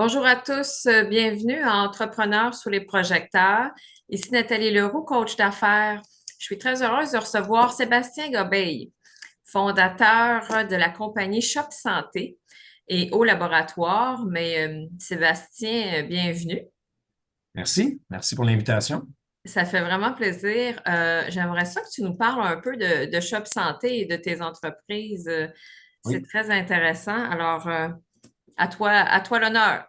Bonjour à tous, bienvenue à Entrepreneurs sous les projecteurs. Ici Nathalie Leroux, coach d'affaires. Je suis très heureuse de recevoir Sébastien Gobeil, fondateur de la compagnie Shop Santé et au laboratoire. Sébastien, bienvenue. Merci pour l'invitation. Ça fait vraiment plaisir. J'aimerais ça que tu nous parles un peu de Shop Santé et de tes entreprises. C'est Oui. très intéressant. À toi l'honneur.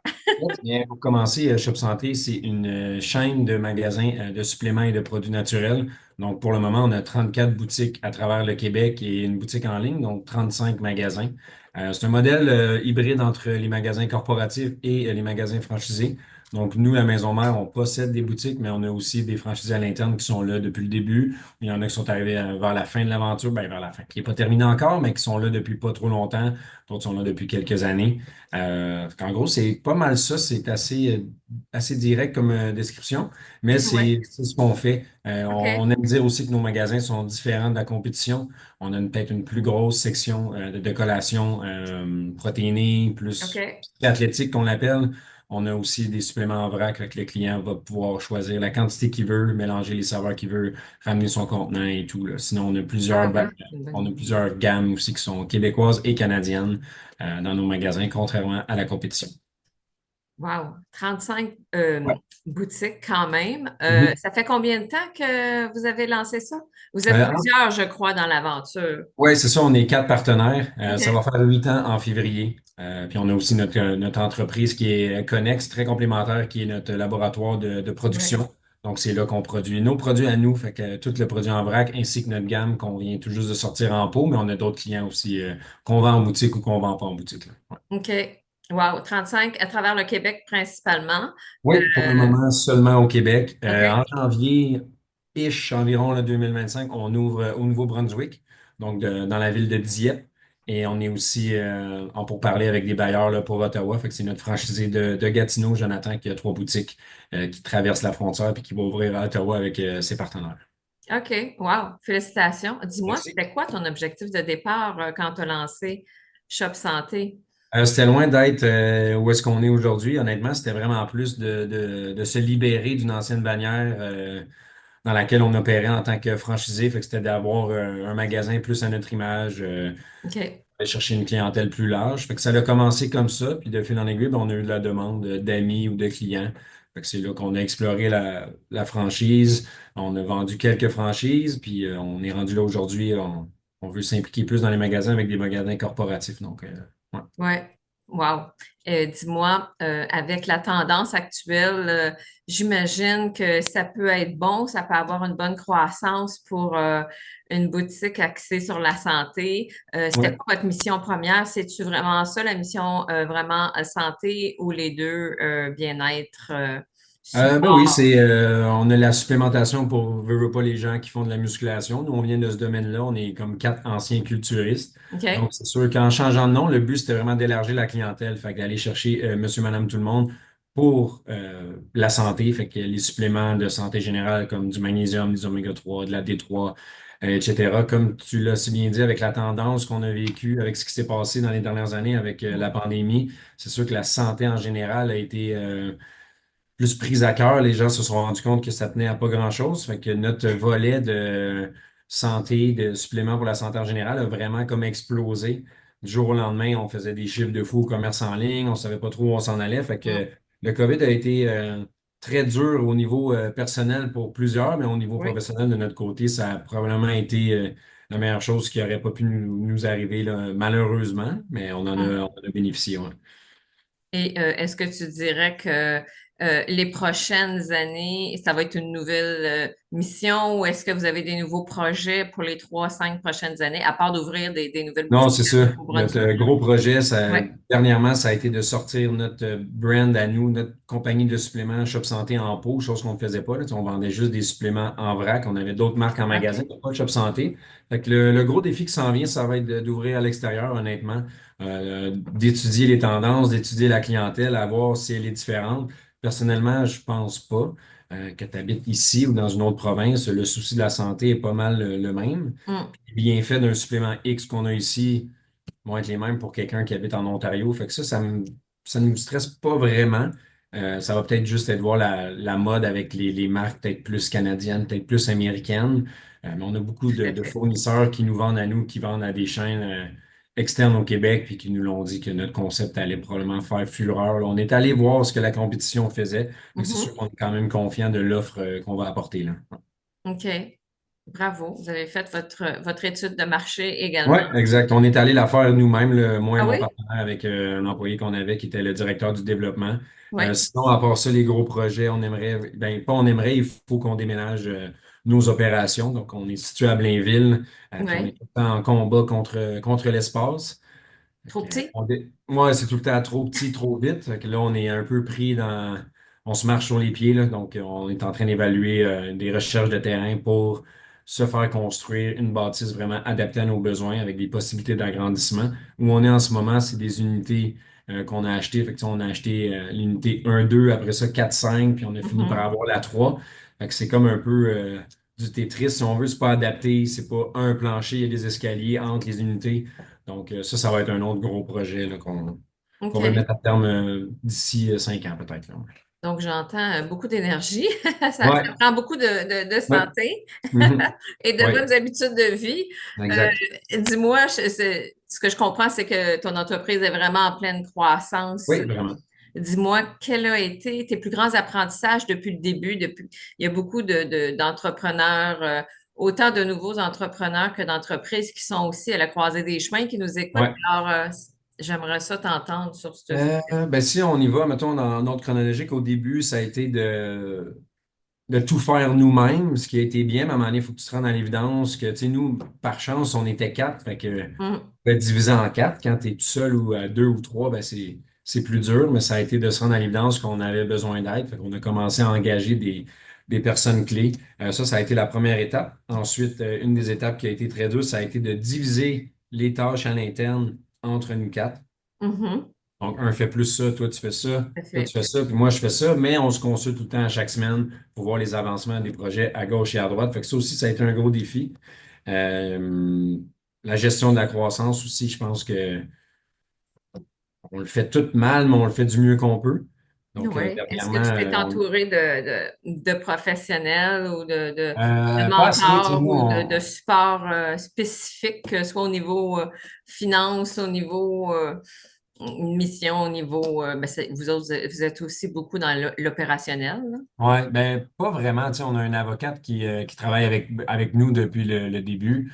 Bien, pour commencer, Shop Santé, c'est une chaîne de magasins de suppléments et de produits naturels. Donc, pour le moment, on a 34 boutiques à travers le Québec et une boutique en ligne, donc 35 magasins. C'est un modèle hybride entre les magasins corporatifs et les magasins franchisés. Donc, nous, la Maison Mère, on possède des boutiques, mais on a aussi des franchisés à l'interne qui sont là depuis le début. Il y en a qui sont arrivés vers la fin de l'aventure, ben, vers la fin, qui n'est pas terminée encore, mais qui sont là depuis pas trop longtemps. D'autres sont là depuis quelques années. En gros, c'est pas mal ça. C'est assez direct comme description, mais Oui. c'est ce qu'on fait. On OK. aime dire aussi que nos magasins sont différents de la compétition. On a peut-être une plus grosse section de collations protéinées, plus OK. athlétique qu'on l'appelle. On a aussi des suppléments en vrac, fait que le client va pouvoir choisir la quantité qu'il veut, mélanger les saveurs qu'il veut, ramener son contenant et tout, là. Sinon, Ah, ah, c'est une bonne on a idée. plusieurs gammes aussi qui sont québécoises et canadiennes dans nos magasins, contrairement à la compétition. Wow, 35 Ouais. boutiques quand même. Mhm. Ça fait combien de temps que vous avez lancé ça? Vous êtes Euh, plusieurs, je crois, dans l'aventure. ouais, c'est ça, on est quatre partenaires. Ça va OK. faire 8 ans en février. Puis on a aussi notre entreprise qui est connexe, très complémentaire, qui est notre laboratoire de Ouais. production. Donc, c'est là qu'on produit nos produits à nous, fait que tout le produit en vrac, ainsi que notre gamme qu'on vient tout juste de sortir en pot, mais on a d'autres clients aussi qu'on vend en boutique ou qu'on vend pas en boutique, là. Ouais. OK. Wow, 35 à travers le Québec principalement. Oui, pour le Euh, moment, seulement au Québec. En OK. janvier-ish, environ là, 2025, on ouvre au Nouveau-Brunswick, donc dans la ville de Dieppe. Et on est aussi en pourparlers avec des bailleurs là, pour Ottawa. Fait que c'est notre franchisé de Gatineau, Jonathan, qui a 3 boutiques qui traversent la frontière puis qui va ouvrir à Ottawa avec ses partenaires. OK. Wow, félicitations. Dis-moi, Merci. c'était quoi ton objectif de départ quand tu as lancé Shop Santé? C'était loin d'être où est-ce qu'on est aujourd'hui. Honnêtement, c'était vraiment plus de se libérer d'une ancienne bannière. Dans laquelle on opérait en tant que franchisé. Fait que c'était d'avoir un magasin plus à notre image, OK. aller chercher une clientèle plus large. Fait que ça a commencé comme ça, puis de fil en aiguille, ben, on a eu de la demande d'amis ou de clients. Fait que c'est là qu'on a exploré la franchise. On a vendu quelques franchises, puis on est rendu là aujourd'hui. On veut s'impliquer plus dans les magasins avec des magasins corporatifs. Donc, ouais. Ouais, wow. Dis-moi, avec la tendance actuelle, j'imagine que ça peut être bon, ça peut avoir une bonne croissance pour une boutique axée sur la santé. C'était Ouais. quoi votre mission première? C'est-tu vraiment ça, la mission vraiment santé ou les deux, bien-être, Ben oui, support? on a la supplémentation pour veut pas les gens qui font de la musculation. Nous, on vient de ce domaine-là. On est comme 4 anciens culturistes. Donc, OK? c'est sûr qu'en changeant de nom, le but, c'était vraiment d'élargir la clientèle. Fait d'aller chercher monsieur, madame, tout le monde pour la santé. Fait que les suppléments de santé générale comme du magnésium, des oméga 3, de la D3, etc. Comme tu l'as si bien dit avec la tendance qu'on a vécue, avec ce qui s'est passé dans les dernières années avec la pandémie, c'est sûr que la santé en général a été plus prise à cœur. Les gens se sont rendus compte que ça tenait à pas grand-chose. Fait que notre volet de santé, de suppléments pour la santé en général a vraiment comme explosé. Du jour au lendemain, on faisait des chiffres de fou au commerce en ligne, on savait pas trop où on s'en allait. Fait Mm. que le COVID a été très dur au niveau personnel pour plusieurs, mais au niveau Oui. professionnel de notre côté, ça a probablement été la meilleure chose qui aurait pas pu nous arriver, là, malheureusement, mais on en a bénéficié. Ouais. Et est-ce que tu dirais que les prochaines années, ça va être une nouvelle mission ou est-ce que vous avez des nouveaux projets pour les 3, 5 prochaines années, à part d'ouvrir des nouvelles Non, boutiques c'est ça. au Notre Brunswick? gros projet, Ouais. dernièrement, ça a été de sortir notre brand à nous, notre compagnie de suppléments Shop Santé en pot, chose qu'on ne faisait pas, là. Tu sais, on vendait juste des suppléments en vrac. On avait d'autres marques en magasin, OK. mais pas de Shop Santé. Fait que le gros défi qui s'en vient, ça va être d'ouvrir à l'extérieur, honnêtement, d'étudier les tendances, d'étudier la clientèle, à voir si elle est différente. Personnellement, je pense pas. Que tu habites ici ou dans une autre province, le souci de la santé est pas mal le même. Mm. Les bienfaits d'un supplément X qu'on a ici vont être les mêmes pour quelqu'un qui habite en Ontario. Fait que ça ça ne nous stresse pas vraiment. Ça va peut-être juste être voir la mode avec les marques peut-être plus canadiennes, peut-être plus américaines. Mais on a beaucoup Tout à de fait. fournisseurs qui nous vendent à nous, qui vendent à des chaînes externes au Québec, puis qui nous l'ont dit que notre concept allait probablement faire fureur. Là, on est allé voir ce que la compétition faisait. Donc, c'est sûr Mhm. qu'on est quand même confiant de l'offre qu'on va apporter là. OK. Bravo. Vous avez fait votre étude de marché également. Oui, exact. On est allé la faire nous-mêmes, moi et Ah mon oui? partenaire, avec un employé qu'on avait qui était le directeur du développement. Oui. Sinon, à part ça, les gros projets, on aimerait, ben pas on aimerait, il faut qu'on déménage nos opérations. Donc, on est situé à Blainville, puis on est Oui. tout le temps en combat contre l'espace. Trop petit? Ouais, c'est tout le temps trop petit, trop vite. Fait que là, on est un peu pris dans. On se marche sur les pieds, là. Donc, on est en train d'évaluer des recherches de terrain pour se faire construire une bâtisse vraiment adaptée à nos besoins avec des possibilités d'agrandissement. Où on est en ce moment, c'est des unités qu'on a achetées. Fait que, tu sais, on a acheté l'unité 1, 2, après ça 4, 5, puis on a fini par Mhm. avoir la 3. Fait que c'est comme un peu du Tetris. Si on veut, c'est pas adapté. C'est pas un plancher, il y a des escaliers entre les unités. Donc, ça va être un autre gros projet là, qu'on veut OK. mettre à terme d'ici 5 ans peut-être, là. Donc, j'entends beaucoup d'énergie. Ça Ouais, prend beaucoup de ouais, santé mhm, et de ouais, bonnes habitudes de vie. exact. Dis-moi, ce que je comprends, c'est que ton entreprise est vraiment en pleine croissance. Oui, vraiment. Dis-moi, quels ont été tes plus grands apprentissages depuis le début? Il y a beaucoup d'entrepreneurs, autant de nouveaux entrepreneurs que d'entreprises qui sont aussi à la croisée des chemins, qui nous écoutent. Ouais. Alors, j'aimerais ça t'entendre sur ce sujet. Ben, si on y va, mettons, dans l'ordre chronologique, au début, ça a été de tout faire nous-mêmes, ce qui a été bien, mais à un moment donné, il faut que tu te rendes à l'évidence que, tu sais, nous, par chance, on était quatre, fait que Hum, être divisé en quatre, quand tu es tout seul ou à deux ou trois, ben c'est plus dur, mais ça a été de se rendre à l'évidence qu'on avait besoin d'aide. Fait qu'on a commencé à engager des personnes clés. Ça a été la première étape. Ensuite, une des étapes qui a été très dure, ça a été de diviser les tâches à l'interne entre nous quatre. mhm. Donc, un fait plus ça, toi tu fais ça, Tout à toi tu fait. fais ça, puis moi je fais ça, mais on se consulte tout le temps à chaque semaine pour voir les avancements des projets à gauche et à droite. Fait que ça aussi, ça a été un gros défi. Euh, la gestion de la croissance aussi, je pense que on le fait tout mal, mais on le fait du mieux qu'on peut. Donc, Oui. Est-ce que dernièrement, tu t'es entouré de professionnels ou de pas assez, tu sais, mentors nous, ou de support spécifique, que ce soit au niveau finance, au niveau mission, au niveau... ben, vous autres, vous êtes aussi beaucoup dans l'opérationnel, là. ouais, ben pas vraiment. Tu sais, on a une avocate qui travaille avec nous depuis le début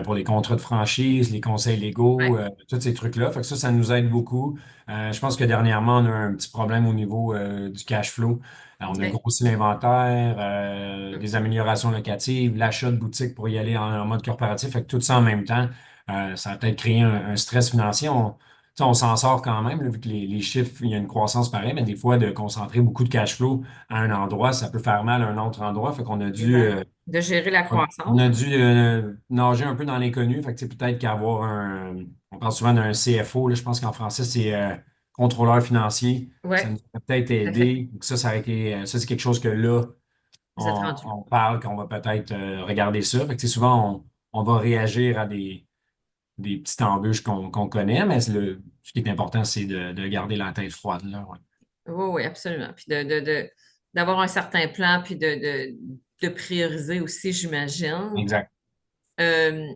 pour les contrats de franchise, les conseils légaux, Ouais. tous ces trucs-là. Fait que ça nous aide beaucoup. Je pense que dernièrement, on a un petit problème au niveau du cash flow. On a OK. grossi l'inventaire, des améliorations locatives, l'achat de boutiques pour y aller en mode corporatif. Fait que tout ça en même temps, ça a peut-être créé un stress financier. Tu sais, on s'en sort quand même, là, vu que les chiffres, il y a une croissance pareille, mais des fois, de concentrer beaucoup de cash flow à un endroit, ça peut faire mal à un autre endroit. Fait qu'on a dû, Exact. De gérer la on croissance. a dû nager un peu dans l'inconnu. Fait que tu sais, peut-être qu'avoir on parle souvent d'un CFO, là, je pense qu'en français, c'est contrôleur financier. Oui, Ça nous a peut-être tout à fait. aidé. Ça a été, ça, c'est quelque chose que là, Vous êtes rendu. on parle, qu'on va peut-être regarder ça. Fait que, tu sais, souvent, on va réagir à des petites embûches qu'on connaît, mais ce qui est important, c'est de garder la tête froide, là. Ouais. Oui, oui, absolument. Puis d'avoir un certain plan, puis de prioriser aussi, j'imagine. Exact. Euh,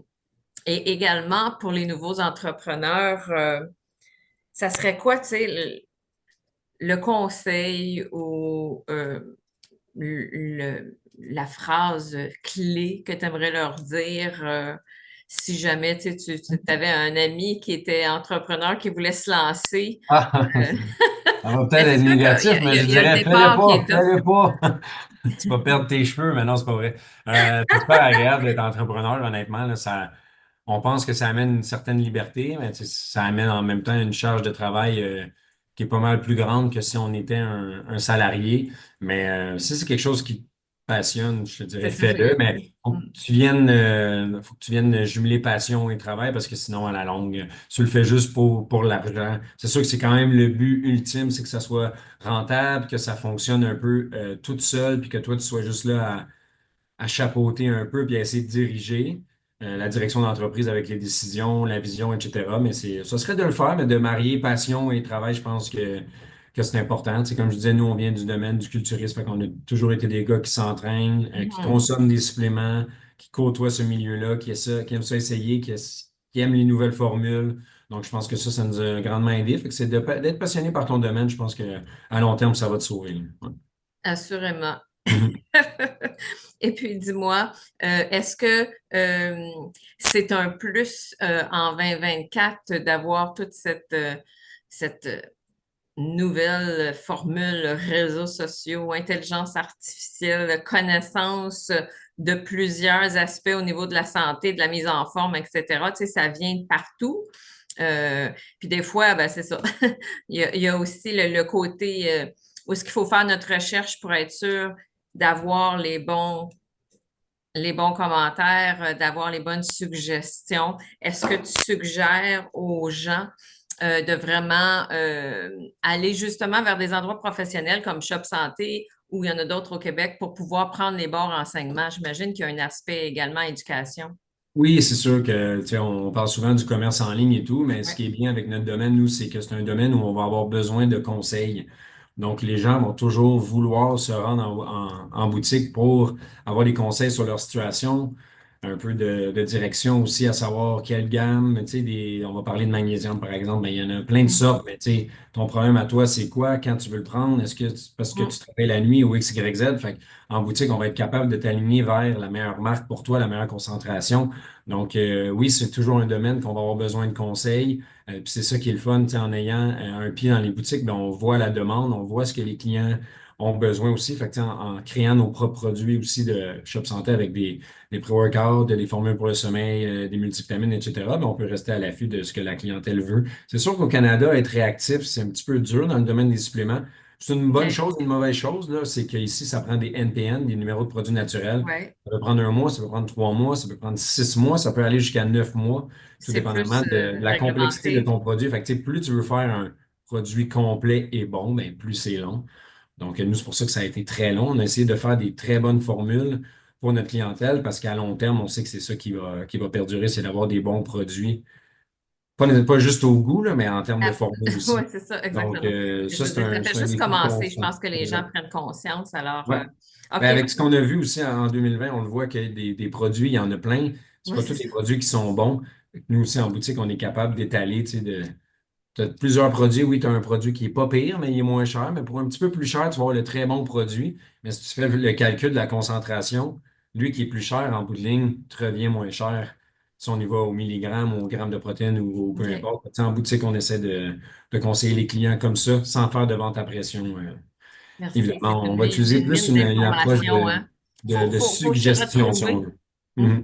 et également, pour les nouveaux entrepreneurs, ça serait quoi, tu sais, le conseil ou la phrase clé que tu aimerais leur dire si jamais tu avais un ami qui était entrepreneur, qui voulait se lancer? Ah, Euh, ça va mais peut-être c'est être sûr qu'il y négatif, a, il mais y a- je il y a le dirais, fais-le départ qui pas, est tough. fais-le pas. Tu vas perdre tes cheveux, mais non, c'est pas vrai. C'est super agréable d'être entrepreneur, honnêtement. Là, on pense que ça amène une certaine liberté, mais tu sais, ça amène en même temps une charge de travail qui est pas mal plus grande que si on était un salarié. Mais si c'est quelque chose qui te passionne, je te C'est dirais ça, fais-le, j'ai mais dit. Mm. faut que tu viennes jumeler passion et travail parce que sinon, à la longue, tu le fais juste pour l'argent. C'est sûr que c'est quand même le but ultime, c'est que ça soit rentable, que ça fonctionne un peu toute seule, puis que toi, tu sois juste là à chapeauter un peu puis à essayer de diriger. la direction d'entreprise avec les décisions, la vision, etc. Mais ça serait de le faire, mais de marier passion et travail, je pense que c'est important. Tu sais, comme je disais, nous, on vient du domaine du culturisme, fait qu'on a toujours été des gars qui s'entraînent, qui Mhm. consomment des suppléments, qui côtoient ce milieu-là, qui aiment ça essayer, qui aiment les nouvelles formules. Donc, je pense que ça nous a grandement aidé. Fait que c'est d'être passionné par ton domaine, je pense que à long terme, ça va te sauver, là. Ouais. Assurément. Mhm. Et puis, dis-moi, est-ce que c'est un plus en 2024 d'avoir toute cette nouvelle formule réseaux sociaux, intelligence artificielle, connaissance de plusieurs aspects au niveau de la santé, de la mise en forme, etc. Tu sais, ça vient de partout. Euh, Puis des fois, ben, c'est ça. Il y a aussi le côté où est-ce qu'il faut faire notre recherche pour être sûr d'avoir les bons commentaires, d'avoir les bonnes suggestions. Est-ce que tu suggères aux gens de vraiment aller justement vers des endroits professionnels comme Shop Santé ou il y en a d'autres au Québec pour pouvoir prendre les bons renseignements? J'imagine qu'il y a un aspect également éducation. Oui, c'est sûr que, tu sais, on parle souvent du commerce en ligne et tout, mais ce Ouais. qui est bien avec notre domaine, nous, c'est que c'est un domaine où on va avoir besoin de conseils. Donc, les gens vont toujours vouloir se rendre en boutique pour avoir des conseils sur leur situation, un peu de direction aussi, à savoir quelle gamme, tu sais, on va parler de magnésium, par exemple, mais il y en a plein de Mhm. sortes, mais tu sais, ton problème à toi, c'est quoi? Quand tu veux le prendre? Est-ce que parce que Mhm. tu travailles la nuit ou X, Y, Z? Fait en boutique, on va être capable de t'aligner vers la meilleure marque pour toi, la meilleure concentration. Donc, oui, c'est toujours un domaine qu'on va avoir besoin de conseils. Puis c'est ça qui est le fun, tu sais, en ayant un pied dans les boutiques, ben, on voit la demande, on voit ce que les clients ont besoin aussi. Fait que, tu sais, en créant nos propres produits aussi de Shop Santé avec des pré-workouts, des formules pour le sommeil, des multivitamines, etc., ben, on peut rester à l'affût de ce que la clientèle veut. C'est sûr qu'au Canada, être réactif, c'est un petit peu dur dans le domaine des suppléments. C'est une bonne OK. chose, une mauvaise chose, là, c'est qu'ici, ça prend des NPN, des numéros de produits naturels. Ouais. Ça peut prendre un mois, ça peut prendre 3 mois, ça peut prendre 6 mois, ça peut aller jusqu'à 9 mois, tout C'est dépendamment plus de la complexité de réglementé. ton produit. Fait que, tu sais, plus tu veux faire un produit complet et bon, ben, plus c'est long. Donc, nous, c'est pour ça que ça a été très long. On a essayé de faire des très bonnes formules pour notre clientèle parce qu'à long terme, on sait que c'est ça qui va perdurer, c'est d'avoir des bons produits. Pas juste au goût, là, mais en termes de formule Oui, aussi. c'est ça, Donc, exactement. Je ça, veux dire, ça fait c'est un juste défi commencer. Je constant. pense que les gens Exact. prennent conscience. Alors, Ouais. Ben, OK. avec ce qu'on a vu aussi en 2020, on le voit qu'il y a des produits, il y en a plein. C'est Oui, pas c'est tous les ça. produits qui sont bons. Nous aussi, en boutique, on est capable d'étaler, tu sais, t'as plusieurs produits. Oui, tu as un produit qui est pas pire, mais il est moins cher. Mais pour un petit peu plus cher, tu vas avoir le très bon produit. Mais si tu fais le calcul de la concentration, lui qui est plus cher en bout de ligne, te revient moins cher si on y va au milligramme, au gramme de protéines ou peu OK. importe. Tu sais, en boutique, on essaie de conseiller les clients comme ça, sans faire de vente à pression. Merci. C'est Évidemment, on va utiliser une plus mine une approche d'informations, hein? de Faut se suggestion, si on retrouver. veut. Mhm. Mhm.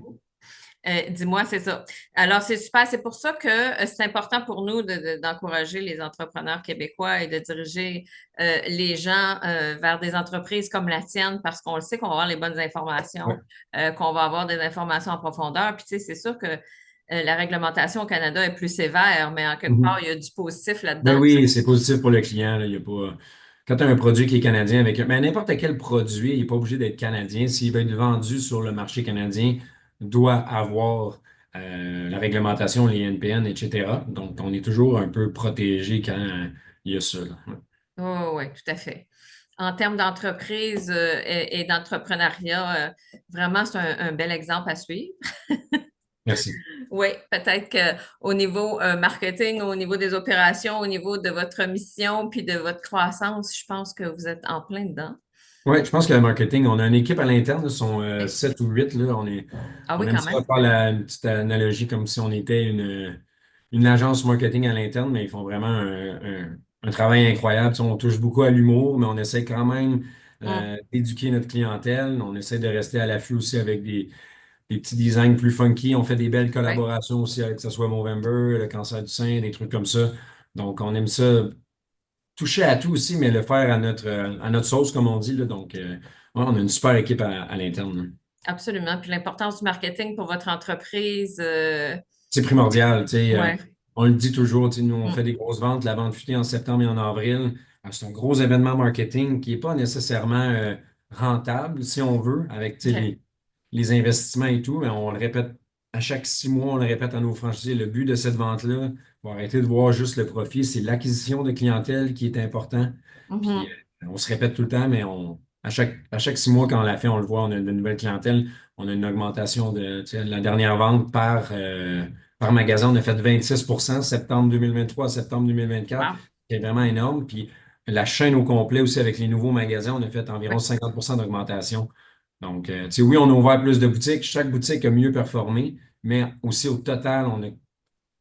Dis-moi, c'est ça. Alors, c'est super. C'est pour ça que c'est important pour nous d'encourager les entrepreneurs québécois et de diriger les gens vers des entreprises comme la tienne parce qu'on le sait qu'on va avoir les bonnes informations, Ouais. qu'on va avoir des informations en profondeur. Puis, tu sais, c'est sûr que la réglementation au Canada est plus sévère, mais en quelque part, Mhm. il y a du positif Ben là-dedans. oui, c'est positif pour le client, là. Il y a pas... Quand tu as un produit qui est canadien avec ben, n'importe quel produit, il n'est pas obligé d'être canadien. S'il va être vendu sur le marché canadien, doit avoir la réglementation, les NPN, etc. Donc, on est toujours un peu protégé quand il y a ça, là. Ouais. Oui, oui, tout à fait. En termes d'entreprise et d'entrepreneuriat, vraiment, c'est un bel exemple à suivre. Merci. Oui, peut-être qu'au niveau marketing, au niveau des opérations, au niveau de votre mission puis de votre croissance, je pense que vous êtes en plein dedans. Oui, je pense que le marketing, on a une équipe à l'interne, ils sont Oui. 7 ou 8 là. Ah On oui, aime quand ça même. faire une petite analogie comme si on était une agence marketing à l'interne, mais ils font vraiment un travail incroyable. Tu sais, on touche beaucoup à l'humour, mais on essaie quand même Hum, d'éduquer notre clientèle. On essaie de rester à l'affût aussi avec des petits designs plus funky. On fait des belles oui, collaborations aussi avec que ce soit Movember, le cancer du sein, des trucs comme ça. Donc, on aime ça toucher à tout aussi, mais le faire à notre sauce, comme on dit, là. Donc, ouais, on a une super équipe à l'interne, là. absolument. Puis l'importance du marketing pour votre entreprise, C'est primordial, tu sais. ouais. On le dit toujours, tu sais, nous, on fait Hum, des grosses ventes, la vente futée en septembre et en avril. C'est un gros événement marketing qui n'est pas nécessairement rentable, si on veut, avec, tu sais, OK. les investissements et tout, mais on le répète à chaque 6 mois, on le répète à nos franchisés, le but de cette vente-là, faut arrêter de voir juste le profit, c'est l'acquisition de clientèle qui est important. Puis Mhm. on se répète tout le temps, mais à chaque 6 mois, quand on l'a fait, on le voit, on a de nouvelles clientèles. On a une augmentation tu sais, la dernière vente par magasin, on a fait 26% septembre 2023 à septembre 2024, Wow. qui est vraiment énorme. Puis la chaîne au complet aussi avec les nouveaux magasins, on a fait Oui, environ 50% d'augmentation. Donc, tu sais, oui, on a ouvert plus de boutiques. Chaque boutique a mieux performé, mais aussi au total, on a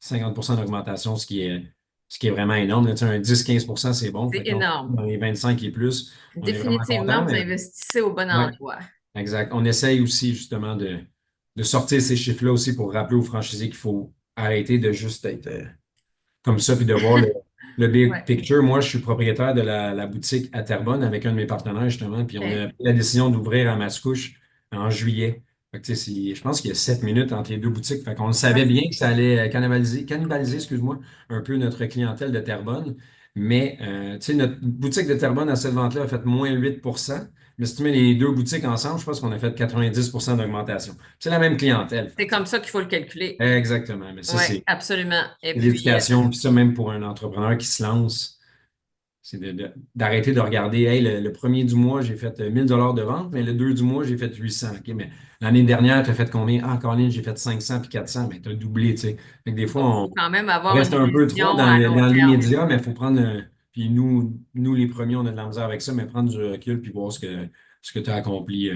50% d'augmentation, ce qui est vraiment énorme. Là, tu sais, un 10-15%, c'est bon. c'est Fait qu'on énorme. dans les 25 et plus, on est vraiment content, Définitivement, vous mais investissez au bon ouais, endroit. exact. On essaye aussi justement de sortir ces chiffres-là aussi pour rappeler aux franchisés qu'il faut arrêter de juste être comme ça, puis de voir le big Ouais. picture. Moi, je suis propriétaire de la boutique à Terrebonne avec un de mes partenaires, justement, puis on a OK. pris la décision d'ouvrir à Mascouche en juillet. Fait que, tu sais, je pense qu'il y a 7 minutes entre les deux boutiques. Fait qu'on le Ouais, savait bien que ça allait cannibaliser, excuse-moi, un peu notre clientèle de Terrebonne. Mais, tu sais, notre boutique de Terrebonne à cette vente-là a fait moins 8%. Mais si tu mets les deux boutiques ensemble, je pense qu'on a fait 90% d'augmentation. C'est la même clientèle. Fait c'est que, tu comme ça qu'il faut le calculer. sais, exactement. Mais ça, Oui, c'est absolument. Et puis, l'éducation. Puis ça, même pour un entrepreneur qui se lance, c'est d'arrêter de regarder, hey, le premier du mois, j'ai fait 1 000 $ de vente, mais le deux du mois, j'ai fait 800. OK, mais l'année dernière, tu as fait combien? Ah, Colin, j'ai fait 500 puis 400. Mais tu as doublé, tu sais. Fait que des fois, il on faut quand même avoir reste une un peu trop vision dans à long dans terme. l'immédiat, mais il faut prendre. Puis nous, les premiers, on a de la misère avec ça, mais prendre du recul puis voir ce que tu as accompli,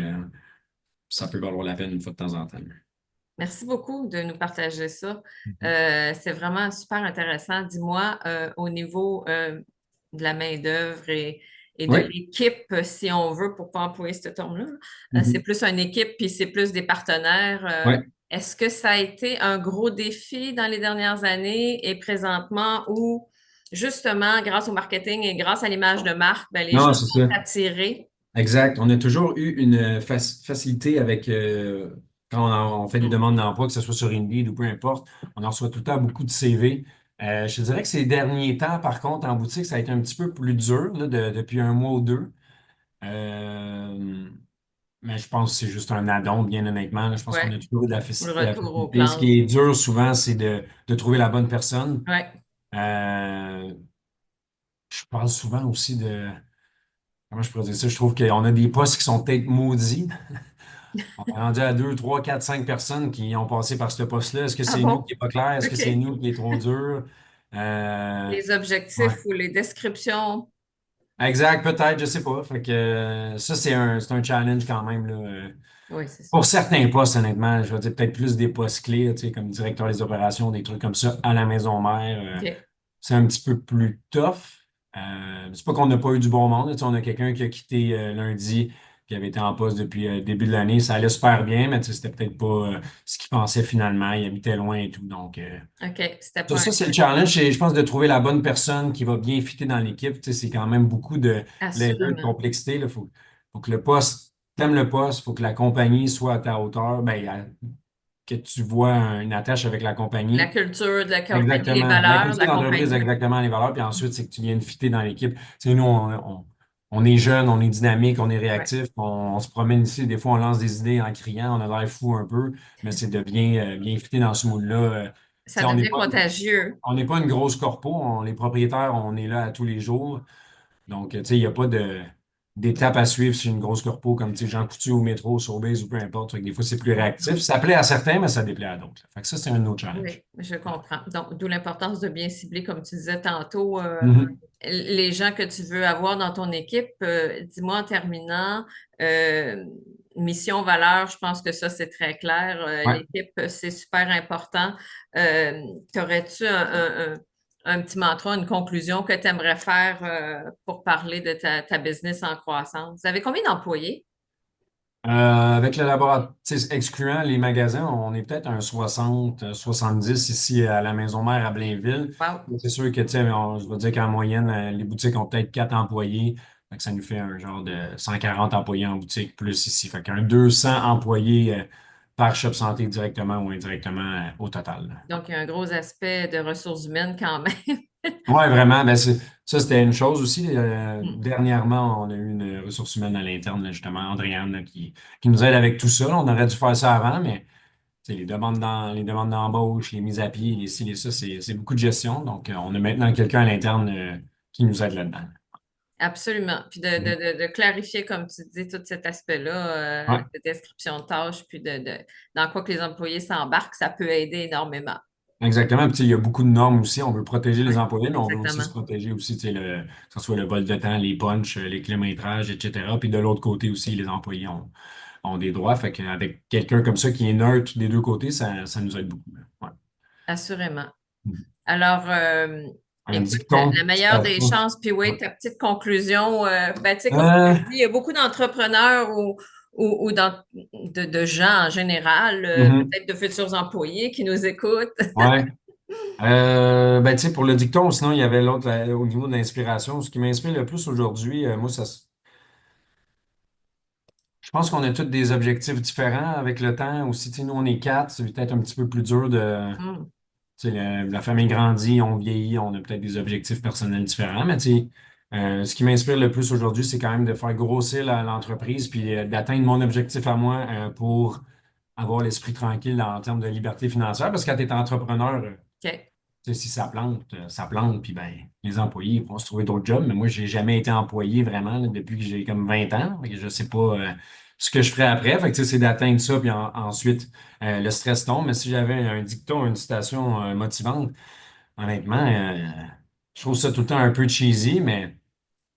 ça peut valoir la peine une fois de temps en temps. Merci beaucoup de nous partager ça. Mhm. C'est vraiment super intéressant. Dis-moi, au niveau de la main-d'œuvre et de Oui. l'équipe, si on veut, pour ne pas employer ce terme-là, c'est Mhm. plus une équipe puis c'est plus des partenaires. Ouais. Est-ce que ça a été un gros défi dans les dernières années et présentement où, justement, grâce au marketing et grâce à l'image de marque, ben, les gens Non, c'est sont ça. attirés? Exact. On a toujours eu une facilité avec quand on fait des Hmm. demandes d'emploi, que ce soit sur Indeed ou peu importe, on en reçoit tout le temps beaucoup de CV. Je te dirais que ces derniers temps, par contre, en boutique, ça a été un petit peu plus dur là, depuis un mois ou deux. Euh, mais je pense que c'est juste un add-on, bien honnêtement. Là. Je pense qu'on Ouais, a toujours eu le de la retour aux facilité. Ce planches. qui est dur souvent, c'est de trouver la bonne personne. Ouais. Euh, je parle souvent aussi comment je pourrais dire ça? Je trouve qu'on a des postes qui sont peut-être maudits. On est rendu à 2, 3, 4, 5 personnes qui ont passé par ce poste-là. Est-ce que Ah c'est nous bon? qui n'est pas clair? Est-ce que c'est OK. nous qui est trop dur? Euh, Les ouais. objectifs ou les descriptions. Exact, peut-être, je sais pas. Fait que ça, c'est un challenge quand même, là. Oui, c'est ça. Pour certains postes, honnêtement, je vais dire peut-être plus des postes clés, tu sais, comme directeur des opérations, des trucs comme ça, à la maison mère. OK. C'est un petit peu plus tough. C'est pas qu'on n'a pas eu du bon monde. Tu sais, on a quelqu'un qui a quitté lundi, qui avait été en poste depuis le début de l'année. Ça allait super bien, mais tu sais, c'était peut-être pas ce qu'il pensait finalement. Il habitait loin et tout. Donc, OK. C'était ça, pas un ça, c'est le choix. challenge. Je pense de trouver la bonne personne qui va bien fitter dans l'équipe. Tu sais, c'est quand même beaucoup de layers de Assurément. complexité. Il faut que le poste, t'aimes le poste, il faut que la compagnie soit à ta hauteur. Ben, que tu vois une attache avec la La compagnie. culture de la compagnie, les Exactement. La valeurs de culture la d'entreprise, compagnie. exactement, les valeurs. Puis ensuite, c'est que tu viens de fitter dans l'équipe. Tu sais, nous, on est jeunes, on est dynamique, on est Ouais. réactif, on se promène ici. Des fois, on lance des idées en criant, on a l'air fou un peu, mais c'est de bien fitter dans ce moule-là. Tu Ça sais, on n'est devient pas, contagieux. on n'est pas une grosse corpo. Les propriétaires, on est là à tous les jours. Donc, tu sais, il n'y a pas d'étape à suivre sur une grosse corpo comme, tu sais, Jean Coutu au métro, Sobeys ou peu importe. Fait que des fois, c'est plus réactif. Ça plaît à certains, mais ça déplaît à d'autres. Fait que ça, c'est un autre Oui, challenge. je comprends. Donc, d'où l'importance de bien cibler, comme tu disais tantôt, Mhm. les gens que tu veux avoir dans ton équipe. Dis-moi en terminant, euh, mission, valeur, je pense que ça, c'est très clair. Ouais. L'équipe, c'est super important. T'aurais-tu un petit mantra, une conclusion que tu aimerais faire pour parler de ta business en croissance? Vous avez combien d'employés? Avec le laboratoire, tu sais, excluant les magasins, on est peut-être un 60, 70 ici à la maison mère à Blainville. Wow. C'est sûr que, tu sais, je vais dire qu'en moyenne, les boutiques ont peut-être 4 employés. Fait que ça nous fait un genre de 140 employés en boutique plus ici. Fait qu'un 200 employés par shop santé directement ou indirectement au total. Donc, il y a un gros aspect de ressources humaines quand même. Oui, vraiment. Ben, ça, c'était une chose aussi. Hmm. Dernièrement, on a eu une ressource humaine à l'interne, là, justement, Andréane, là, qui nous aide avec tout ça. On aurait dû faire ça avant, mais. tu sais, les demandes d'embauche, les mises à pied, les ci, les ça, c'est beaucoup de gestion. Donc, on a maintenant quelqu'un à l'interne qui nous aide là-dedans. Absolument. Puis Mhm. de clarifier, comme tu dis, tout cet aspect-là, Ouais, de description de tâches, puis dans quoi que les employés s'embarquent, ça peut aider énormément. exactement. Puis, tu sais, il y a beaucoup de normes aussi. On veut protéger Oui, les employés, mais on veut aussi exactement. se protéger aussi, tu sais, que ce soit le vol de temps, les punchs, les kilométrages, etc. Puis de l'autre côté aussi, les employés ont des droits. Fait qu'avec quelqu'un comme ça qui est neutre des deux côtés, ça nous aide beaucoup. Ouais. Assurément. Mhm. Alors, Un écoute, la dicton, meilleure des citation. chances, puis oui, Ouais. ta petite conclusion, ben, tu sais, comme tu Euh, dis, il y a beaucoup d'entrepreneurs ou de gens en général, mhm. peut-être de futurs employés qui nous écoutent. Ouais. Ben, tu sais, pour le dicton, sinon, il y avait l'autre au niveau de l'inspiration. Ce qui m'inspire le plus aujourd'hui, moi, je pense qu'on a tous des objectifs différents avec le temps. Aussi, tu sais, nous, on est quatre, c'est peut-être un petit peu plus dur de. Hmm, Tu sais, la famille grandit, on vieillit, on a peut-être des objectifs personnels différents. Mais tu sais, ce qui m'inspire le plus aujourd'hui, c'est quand même de faire grossir l'entreprise puis d'atteindre mon objectif à moi pour avoir l'esprit tranquille en termes de liberté financière. Parce que quand tu es entrepreneur, OK. tu sais, si ça plante, puis ben, les employés vont se trouver d'autres jobs. Mais moi, j'ai jamais été employé vraiment là, depuis que j'ai comme 20 ans. Fait que je sais pas ce que je ferai après. Fait que, tu sais, c'est d'atteindre ça, puis ensuite, le stress tombe. Mais si j'avais un dicton, une citation motivante, honnêtement, je trouve ça tout le temps un peu cheesy, mais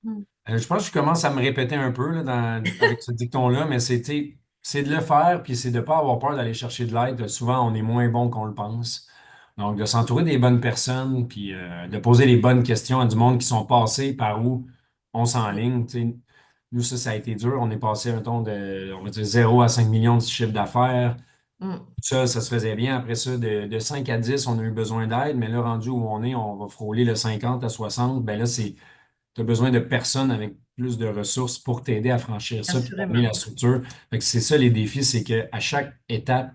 Hmm, je pense que je commence à me répéter un peu là, avec ce dicton-là, mais c'est de le faire, puis c'est de ne pas avoir peur d'aller chercher de l'aide. Souvent, on est moins bon qu'on le pense. Donc, de s'entourer des bonnes personnes, puis de poser les bonnes questions à du monde qui sont passés par où on s'enligne. Tu sais, nous, ça a été dur. On est passé un ton de, on va dire, 0 à 5 millions de chiffre d'affaires. hmm. Ça se faisait bien. Après ça, de 5 à 10, on a eu besoin d'aide, mais là, rendu où on est, on va frôler le 50 à 60. Ben là, tu as besoin de personnes avec plus de ressources pour t'aider à franchir ça, puis former Assurément. la structure. Fait que c'est ça les défis, c'est qu'à chaque étape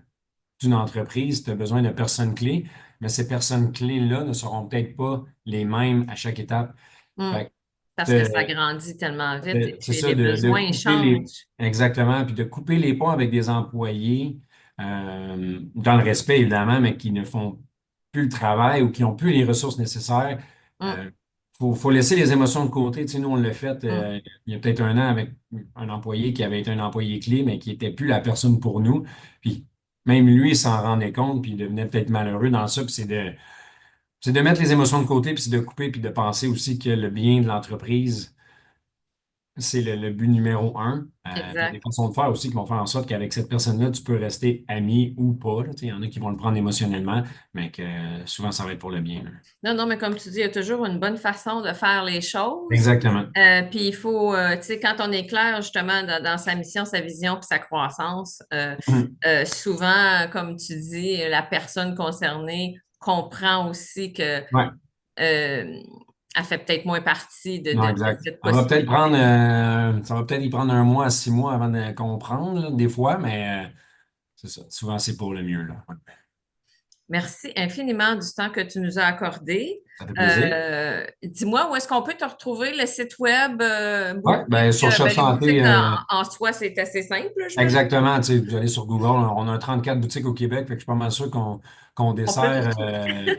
d'une entreprise, tu as besoin de personnes clés, mais ces personnes clés-là ne seront peut-être pas les mêmes à chaque étape. Hmm. Fait Parce que ça que grandit tellement vite et c'est puis ça, les de besoins couper les. changent. Exactement, puis de couper les ponts avec des employés, dans le respect évidemment, mais qui ne font plus le travail ou qui n'ont plus les ressources nécessaires. Hmm, Euh, faut laisser les émotions de côté. Tu sais, nous, on l'a fait hmm, il y a peut-être un an avec un employé qui avait été un employé clé, mais qui n'était plus la personne pour nous. Puis même lui, il s'en rendait compte, puis il devenait peut-être malheureux dans ça. Puis c'est de mettre les émotions de côté, puis c'est de couper, puis de penser aussi que le bien de l'entreprise c'est le but numéro un. Puis il y a des exact. façons de faire aussi qui vont faire en sorte qu'avec cette personne-là, tu peux rester ami ou pas, là. Tu sais, il y en a qui vont le prendre émotionnellement, mais que souvent, ça va être pour le bien, là. Non, non, mais comme tu dis, il y a toujours une bonne façon de faire les choses. Exactement. Puis il faut, tu sais, quand on est clair justement dans sa mission, sa vision puis sa croissance, Mhm. souvent, comme tu dis, la personne concernée comprend aussi que Ouais, elle fait peut-être moins partie non, de exact. cette prendre, possibilité. ça va peut-être y prendre 1 mois à 6 mois avant de comprendre, là, des fois, mais c'est ça. Souvent, c'est pour le mieux, là. Ouais. Merci infiniment du temps que tu nous as accordé. Ça fait plaisir. Dis-moi, où est-ce qu'on peut te retrouver, le site web, Ouais, ben, boutique? sur Shop Ben, les Santé, boutiques en soi, c'est assez simple, j'imagine. exactement, tu sais, vous allez sur Google, on a 34 boutiques au Québec, fait que je suis pas mal sûr qu'on On peut te dessert retrouver.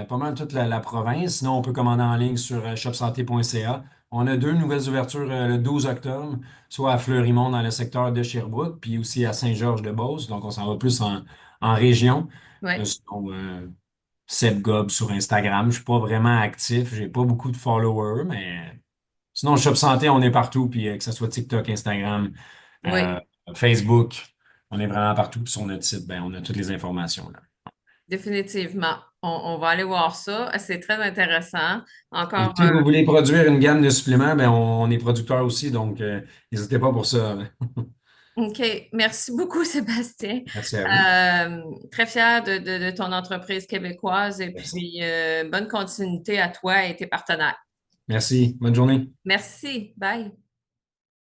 pas mal toute la province. Sinon, on peut commander en ligne sur shopsanté.ca. On a deux nouvelles ouvertures le 12 octobre, soit à Fleurimont dans le secteur de Sherbrooke, puis aussi à Saint-Georges-de-Beauce. Donc, on s'en va plus en région. Oui, Sinon, Seb Gob sur Instagram. Je suis pas vraiment actif, j'ai pas beaucoup de followers, mais sinon, Shop Santé, on est partout, puis que ce soit TikTok, Instagram. oui, Euh, Facebook, on est vraiment partout. Puis sur notre site, ben, on a toutes les informations là. définitivement. On va aller voir ça. C'est très intéressant. Puis, Encore, si vous voulez produire une gamme de suppléments, ben, on est producteur aussi, donc n'hésitez pas pour ça. OK. Merci beaucoup, Sébastien. Merci à vous. Très fière de ton entreprise québécoise et Merci. puis bonne continuité à toi et tes partenaires. Merci. Bonne journée. Merci. Bye.